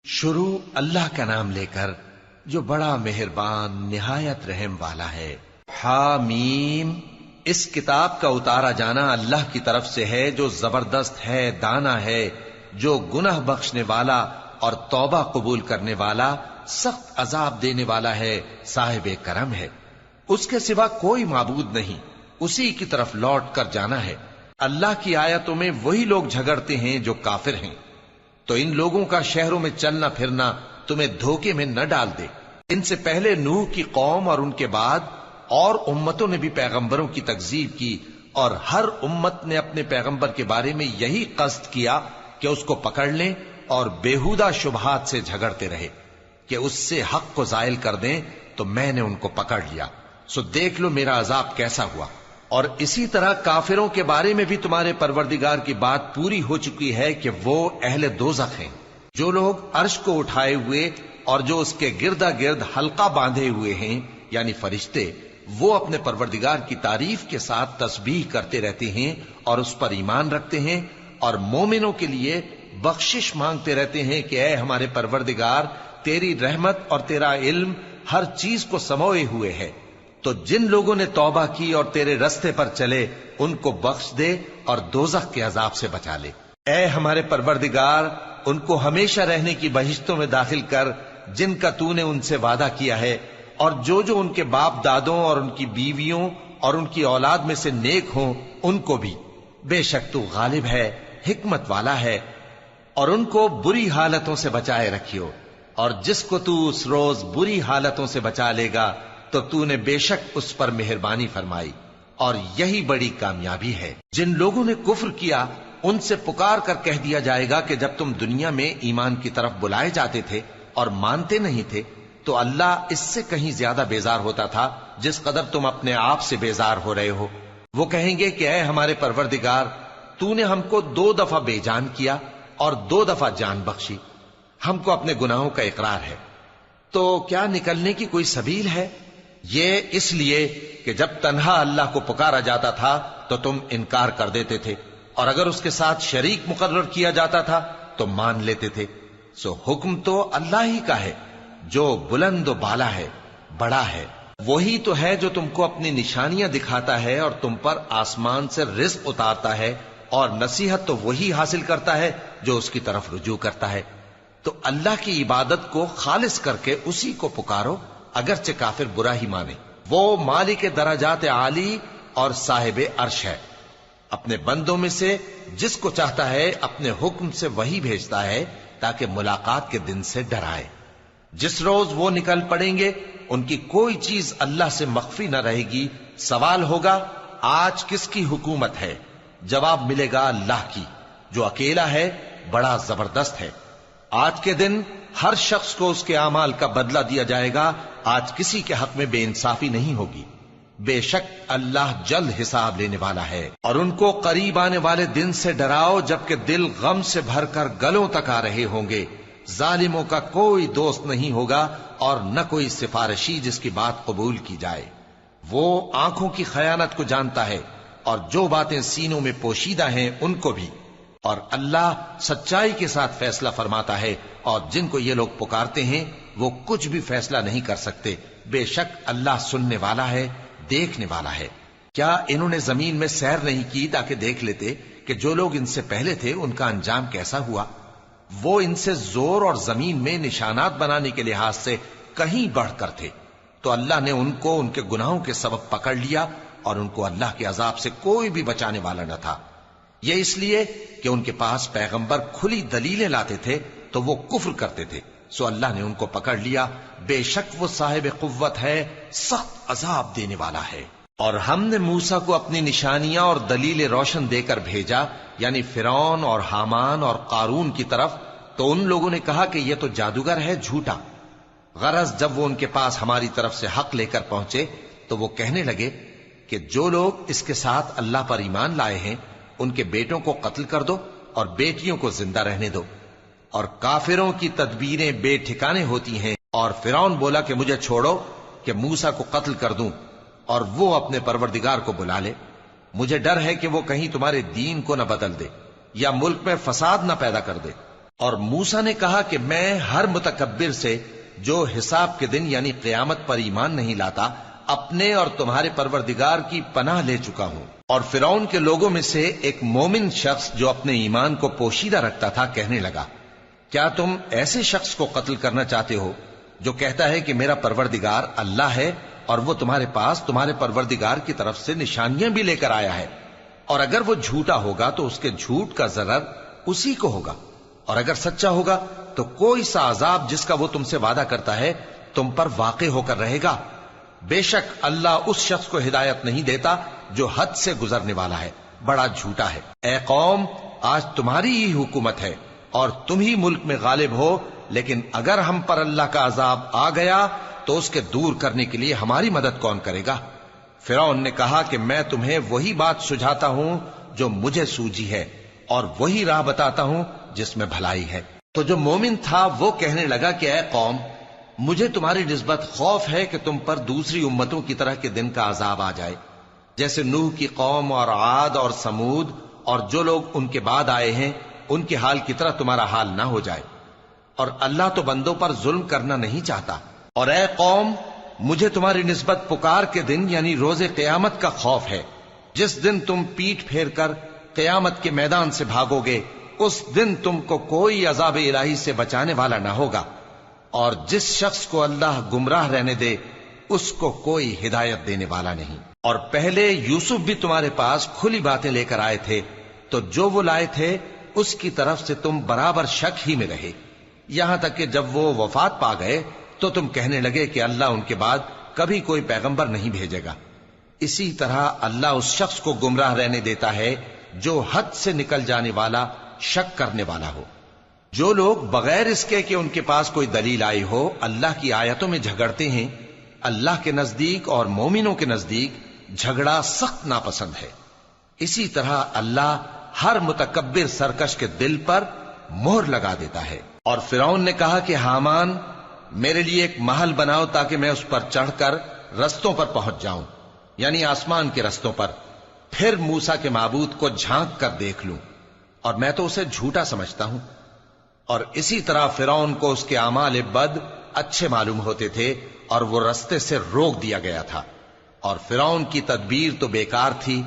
شروع اللہ کا نام لے کر جو بڑا مہربان نہایت رحم والا ہے۔ حامیم، اس کتاب کا اتارا جانا اللہ کی طرف سے ہے جو زبردست ہے، دانا ہے، جو گناہ بخشنے والا اور توبہ قبول کرنے والا، سخت عذاب دینے والا ہے، صاحب کرم ہے۔ اس کے سوا کوئی معبود نہیں، اسی کی طرف لوٹ کر جانا ہے۔ اللہ کی آیتوں میں وہی لوگ جھگڑتے ہیں جو کافر ہیں، تو ان لوگوں کا شہروں میں چلنا پھرنا تمہیں دھوکے میں نہ ڈال دے۔ ان سے پہلے نوح کی قوم اور ان کے بعد اور امتوں نے بھی پیغمبروں کی تکذیب کی، اور ہر امت نے اپنے پیغمبر کے بارے میں یہی قصد کیا کہ اس کو پکڑ لیں اور بیہودہ شبہات سے جھگڑتے رہے کہ اس سے حق کو زائل کر دیں، تو میں نے ان کو پکڑ لیا، سو دیکھ لو میرا عذاب کیسا ہوا۔ اور اسی طرح کافروں کے بارے میں بھی تمہارے پروردگار کی بات پوری ہو چکی ہے کہ وہ اہل دوزخ ہیں۔ جو لوگ عرش کو اٹھائے ہوئے اور جو اس کے گردا گرد حلقہ باندھے ہوئے ہیں یعنی فرشتے، وہ اپنے پروردگار کی تعریف کے ساتھ تسبیح کرتے رہتے ہیں اور اس پر ایمان رکھتے ہیں، اور مومنوں کے لیے بخشش مانگتے رہتے ہیں کہ اے ہمارے پروردگار، تیری رحمت اور تیرا علم ہر چیز کو سموئے ہوئے ہے، تو جن لوگوں نے توبہ کی اور تیرے رستے پر چلے ان کو بخش دے اور دوزخ کے عذاب سے بچا لے۔ اے ہمارے پروردگار، ان کو ہمیشہ رہنے کی بہشتوں میں داخل کر جن کا تو نے ان سے وعدہ کیا ہے، اور جو جو ان کے باپ دادوں اور ان کی بیویوں اور ان کی اولاد میں سے نیک ہوں ان کو بھی۔ بے شک تو غالب ہے، حکمت والا ہے۔ اور ان کو بری حالتوں سے بچائے رکھیو، اور جس کو تو اس روز بری حالتوں سے بچا لے گا تو نے بے شک اس پر مہربانی فرمائی، اور یہی بڑی کامیابی ہے۔ جن لوگوں نے کفر کیا ان سے پکار کر کہہ دیا جائے گا کہ جب تم دنیا میں ایمان کی طرف بلائے جاتے تھے اور مانتے نہیں تھے تو اللہ اس سے کہیں زیادہ بیزار ہوتا تھا جس قدر تم اپنے آپ سے بیزار ہو رہے ہو۔ وہ کہیں گے کہ اے ہمارے پروردگار، تو نے ہم کو 2 دفعہ بے جان کیا اور 2 دفعہ جان بخشی، ہم کو اپنے گناہوں کا اقرار ہے، تو کیا نکلنے کی کوئی سبیل ہے؟ یہ اس لیے کہ جب تنہا اللہ کو پکارا جاتا تھا تو تم انکار کر دیتے تھے، اور اگر اس کے ساتھ شریک مقرر کیا جاتا تھا تو مان لیتے تھے۔ سو حکم تو اللہ ہی کا ہے جو بلند و بالا ہے، بڑا ہے۔ وہی تو ہے جو تم کو اپنی نشانیاں دکھاتا ہے اور تم پر آسمان سے رزق اتارتا ہے، اور نصیحت تو وہی حاصل کرتا ہے جو اس کی طرف رجوع کرتا ہے۔ تو اللہ کی عبادت کو خالص کر کے اسی کو پکارو، اگرچہ کافر برا ہی مانے۔ وہ مالک درجات عالی اور صاحب عرش ہے، اپنے بندوں میں سے جس کو چاہتا ہے اپنے حکم سے وہی بھیجتا ہے تاکہ ملاقات کے دن سے ڈرائے۔ جس روز وہ نکل پڑیں گے ان کی کوئی چیز اللہ سے مخفی نہ رہے گی۔ سوال ہوگا آج کس کی حکومت ہے؟ جواب ملے گا اللہ کی، جو اکیلا ہے، بڑا زبردست ہے۔ آج کے دن ہر شخص کو اس کے اعمال کا بدلہ دیا جائے گا، آج کسی کے حق میں بے انصافی نہیں ہوگی۔ بے شک اللہ جلد حساب لینے والا ہے۔ اور ان کو قریب آنے والے دن سے ڈراؤ جبکہ دل غم سے بھر کر گلوں تک آ رہے ہوں گے۔ ظالموں کا کوئی دوست نہیں ہوگا اور نہ کوئی سفارشی جس کی بات قبول کی جائے۔ وہ آنکھوں کی خیانت کو جانتا ہے اور جو باتیں سینوں میں پوشیدہ ہیں ان کو بھی، اور اللہ سچائی کے ساتھ فیصلہ فرماتا ہے، اور جن کو یہ لوگ پکارتے ہیں وہ کچھ بھی فیصلہ نہیں کر سکتے۔ بے شک اللہ سننے والا ہے، دیکھنے والا ہے۔ کیا انہوں نے زمین میں سیر نہیں کی تاکہ دیکھ لیتے کہ جو لوگ ان سے پہلے تھے ان کا انجام کیسا ہوا؟ وہ ان سے زور اور زمین میں نشانات بنانے کے لحاظ سے کہیں بڑھ کر تھے، تو اللہ نے ان کو ان کے گناہوں کے سبب پکڑ لیا، اور ان کو اللہ کے عذاب سے کوئی بھی بچانے والا نہ تھا۔ یہ اس لیے کہ ان کے پاس پیغمبر کھلی دلیلیں لاتے تھے تو وہ کفر کرتے تھے، سو اللہ نے ان کو پکڑ لیا۔ بے شک وہ صاحب قوت ہے، سخت عذاب دینے والا ہے۔ اور ہم نے موسیٰ کو اپنی نشانیاں اور دلیل روشن دے کر بھیجا، یعنی فرعون اور حامان اور قارون کی طرف، تو ان لوگوں نے کہا کہ یہ تو جادوگر ہے، جھوٹا۔ غرض جب وہ ان کے پاس ہماری طرف سے حق لے کر پہنچے تو وہ کہنے لگے کہ جو لوگ اس کے ساتھ اللہ پر ایمان لائے ہیں ان کے بیٹوں کو قتل کر دو اور بیٹیوں کو زندہ رہنے دو۔ اور کافروں کی تدبیریں بے ٹھکانے ہوتی ہیں، اور فرعون بولا کہ مجھے چھوڑو کہ موسیٰ کو قتل کر دوں اور وہ اپنے پروردگار کو بلا لے۔ مجھے ڈر ہے کہ وہ کہیں تمہارے دین کو نہ بدل دے یا ملک میں فساد نہ پیدا کر دے۔ اور موسیٰ نے کہا کہ میں ہر متکبر سے جو حساب کے دن یعنی قیامت پر ایمان نہیں لاتا اپنے اور تمہارے پروردگار کی پناہ لے چکا ہوں۔ اور فرعون کے لوگوں میں سے ایک مومن شخص جو اپنے ایمان کو پوشیدہ رکھتا تھا کہنے لگا، کیا تم ایسے شخص کو قتل کرنا چاہتے ہو جو کہتا ہے کہ میرا پروردگار اللہ ہے اور وہ تمہارے پاس تمہارے پروردگار کی طرف سے نشانیاں بھی لے کر آیا ہے، اور اگر وہ جھوٹا ہوگا تو اس کے جھوٹ کا ضرر اسی کو ہوگا، اور اگر سچا ہوگا تو کوئی سا عذاب جس کا وہ تم سے وعدہ کرتا ہے تم پر واقع ہو کر رہے گا۔ بے شک اللہ اس شخص کو ہدایت نہیں دیتا جو حد سے گزرنے والا ہے، بڑا جھوٹا ہے۔ اے قوم، آج تمہاری ہی حکومت ہے اور تم ہی ملک میں غالب ہو، لیکن اگر ہم پر اللہ کا عذاب آ گیا تو اس کے دور کرنے کے لیے ہماری مدد کون کرے گا؟ فرعون نے کہا کہ میں تمہیں وہی بات سجھاتا ہوں جو مجھے سوجی ہے اور وہی راہ بتاتا ہوں جس میں بھلائی ہے۔ تو جو مومن تھا وہ کہنے لگا کہ اے قوم، مجھے تمہاری نسبت خوف ہے کہ تم پر دوسری امتوں کی طرح کے دن کا عذاب آ جائے، جیسے نوح کی قوم اور عاد اور سمود اور جو لوگ ان کے بعد آئے ہیں ان کے حال کی طرح تمہارا حال نہ ہو جائے، اور اللہ تو بندوں پر ظلم کرنا نہیں چاہتا۔ اور اے قوم، مجھے تمہاری نسبت پکار کے دن یعنی روز قیامت کا خوف ہے، جس دن تم پیٹ پھیر کر قیامت کے میدان سے بھاگو گے، اس دن تم کو کوئی عذاب الہی سے بچانے والا نہ ہوگا، اور جس شخص کو اللہ گمراہ رہنے دے اس کو کوئی ہدایت دینے والا نہیں۔ اور پہلے یوسف بھی تمہارے پاس کھلی باتیں لے کر آئے تھے، تو جو وہ لائے تھے اس کی طرف سے تم برابر شک ہی میں رہے، یہاں تک کہ جب وہ وفات پا گئے تو تم کہنے لگے کہ اللہ ان کے بعد کبھی کوئی پیغمبر نہیں بھیجے گا۔ اسی طرح اللہ اس شخص کو گمراہ رہنے دیتا ہے جو حد سے نکل جانے والا، شک کرنے والا ہو۔ جو لوگ بغیر اس کے کہ ان کے پاس کوئی دلیل آئی ہو اللہ کی آیتوں میں جھگڑتے ہیں، اللہ کے نزدیک اور مومنوں کے نزدیک جھگڑا سخت ناپسند ہے۔ اسی طرح اللہ ہر متکبر سرکش کے دل پر مہر لگا دیتا ہے۔ اور فرعون نے کہا کہ حامان، میرے لیے ایک محل بناؤ تاکہ میں اس پر چڑھ کر رستوں پر پہنچ جاؤں، یعنی آسمان کے رستوں پر، پھر موسیٰ کے معبود کو جھانک کر دیکھ لوں، اور میں تو اسے جھوٹا سمجھتا ہوں۔ اور اسی طرح فرعون کو اس کے اعمال بد اچھے معلوم ہوتے تھے اور وہ رستے سے روک دیا گیا تھا، اور فرعون کی تدبیر تو بیکار تھی۔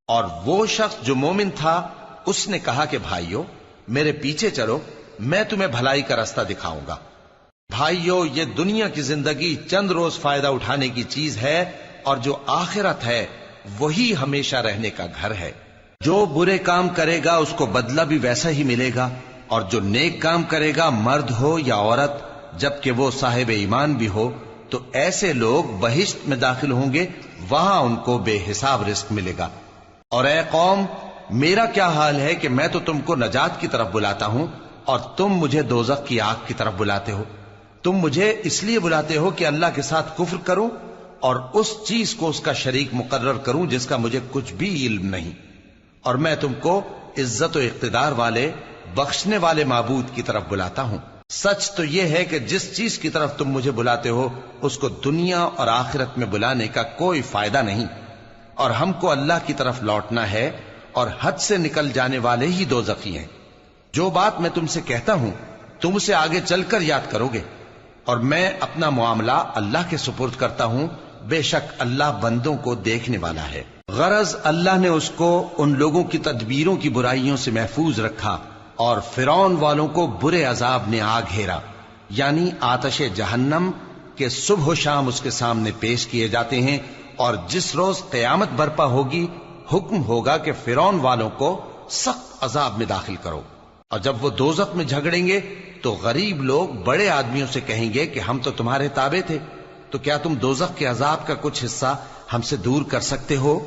اور وہ شخص جو مومن تھا اس نے کہا کہ بھائیو، میرے پیچھے چلو، میں تمہیں بھلائی کا رستہ دکھاؤں گا۔ بھائیو، یہ دنیا کی زندگی چند روز فائدہ اٹھانے کی چیز ہے، اور جو آخرت ہے وہی ہمیشہ رہنے کا گھر ہے۔ جو برے کام کرے گا اس کو بدلہ بھی ویسا ہی ملے گا، اور جو نیک کام کرے گا، مرد ہو یا عورت، جبکہ وہ صاحب ایمان بھی ہو، تو ایسے لوگ بہشت میں داخل ہوں گے، وہاں ان کو بے حساب رزق ملے گا۔ اور اے قوم، میرا کیا حال ہے کہ میں تو تم کو نجات کی طرف بلاتا ہوں اور تم مجھے دوزخ کی آگ کی طرف بلاتے ہو۔ تم مجھے اس لیے بلاتے ہو کہ اللہ کے ساتھ کفر کروں اور اس چیز کو اس کا شریک مقرر کروں جس کا مجھے کچھ بھی علم نہیں، اور میں تم کو عزت و اقتدار والے، بخشنے والے معبود کی طرف بلاتا ہوں۔ سچ تو یہ ہے کہ جس چیز کی طرف تم مجھے بلاتے ہو اس کو دنیا اور آخرت میں بلانے کا کوئی فائدہ نہیں، اور ہم کو اللہ کی طرف لوٹنا ہے، اور حد سے نکل جانے والے ہی دوزخی ہیں۔ جو بات میں تم سے کہتا ہوں تم اسے آگے چل کر یاد کرو گے، اور میں اپنا معاملہ اللہ کے سپرد کرتا ہوں، بے شک اللہ بندوں کو دیکھنے والا ہے۔ غرض اللہ نے اس کو ان لوگوں کی تدبیروں کی برائیوں سے محفوظ رکھا، اور فرعون والوں کو برے عذاب نے آ گھیرا، یعنی آتش جہنم کے صبح و شام اس کے سامنے پیش کیے جاتے ہیں، اور جس روز قیامت برپا ہوگی حکم ہوگا کہ فرعون والوں کو سخت عذاب میں داخل کرو۔ اور جب وہ دوزخ میں جھگڑیں گے تو غریب لوگ بڑے آدمیوں سے کہیں گے کہ ہم تو تمہارے تابع تھے، تو کیا تم دوزخ کے عذاب کا کچھ حصہ ہم سے دور کر سکتے ہو؟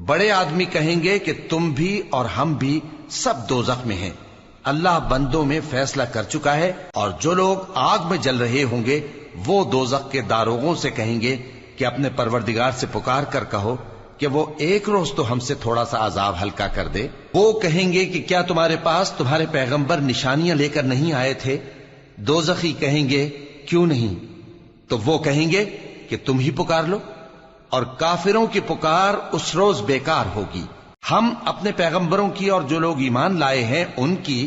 بڑے آدمی کہیں گے کہ تم بھی اور ہم بھی سب دوزخ میں ہیں، اللہ بندوں میں فیصلہ کر چکا ہے۔ اور جو لوگ آگ میں جل رہے ہوں گے وہ دوزخ کے داروغوں سے کہیں گے کہ اپنے پروردگار سے پکار کر کہو کہ وہ ایک روز تو ہم سے تھوڑا سا عذاب ہلکا کر دے۔ وہ کہیں گے کہ کیا تمہارے پاس تمہارے پیغمبر نشانیاں لے کر نہیں آئے تھے؟ دوزخی کہیں گے کیوں نہیں؟ تو وہ کہیں گے کہ تم ہی پکار لو، اور کافروں کی پکار اس روز بیکار ہوگی۔ ہم اپنے پیغمبروں کی اور جو لوگ ایمان لائے ہیں ان کی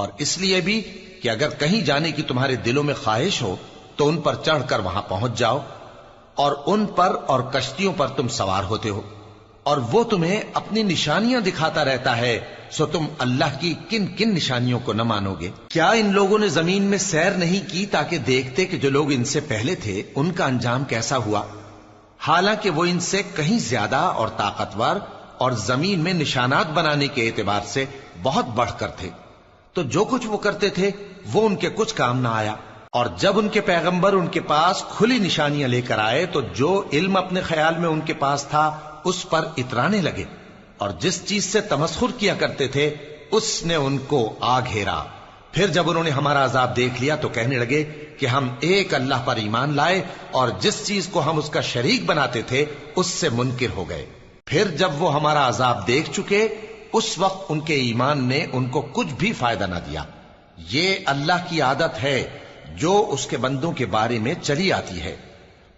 اور اس لیے بھی کہ اگر کہیں جانے کی تمہارے دلوں میں خواہش ہو تو ان پر چڑھ کر وہاں پہنچ جاؤ، اور ان پر اور کشتیوں پر تم سوار ہوتے ہو، اور وہ تمہیں اپنی نشانیاں دکھاتا رہتا ہے، سو تم اللہ کی کن کن نشانیوں کو نہ مانو گے؟ کیا ان لوگوں نے زمین میں سیر نہیں کی تاکہ دیکھتے کہ جو لوگ ان سے پہلے تھے ان کا انجام کیسا ہوا، حالانکہ وہ ان سے کہیں زیادہ اور طاقتور اور زمین میں نشانات بنانے کے اعتبار سے بہت بڑھ کر تھے، تو جو کچھ وہ کرتے تھے وہ ان کے کچھ کام نہ آیا۔ اور جب ان کے پیغمبر ان کے پاس کھلی نشانیاں لے کر آئے تو جو علم اپنے خیال میں ان کے پاس تھا اس پر اترانے لگے، اور جس چیز سے تمسخر کیا کرتے تھے اس نے ان کو آ گھیرا۔ پھر جب انہوں نے ہمارا عذاب دیکھ لیا تو کہنے لگے کہ ہم ایک اللہ پر ایمان لائے، اور جس چیز کو ہم اس کا شریک بناتے تھے اس سے منکر ہو گئے۔ پھر جب وہ ہمارا عذاب دیکھ چکے اس وقت ان کے ایمان نے ان کو کچھ بھی فائدہ نہ دیا۔ یہ اللہ کی عادت ہے جو اس کے بندوں کے بارے میں چلی آتی ہے،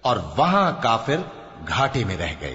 اور وہاں کافر گھاٹے میں رہ گئے۔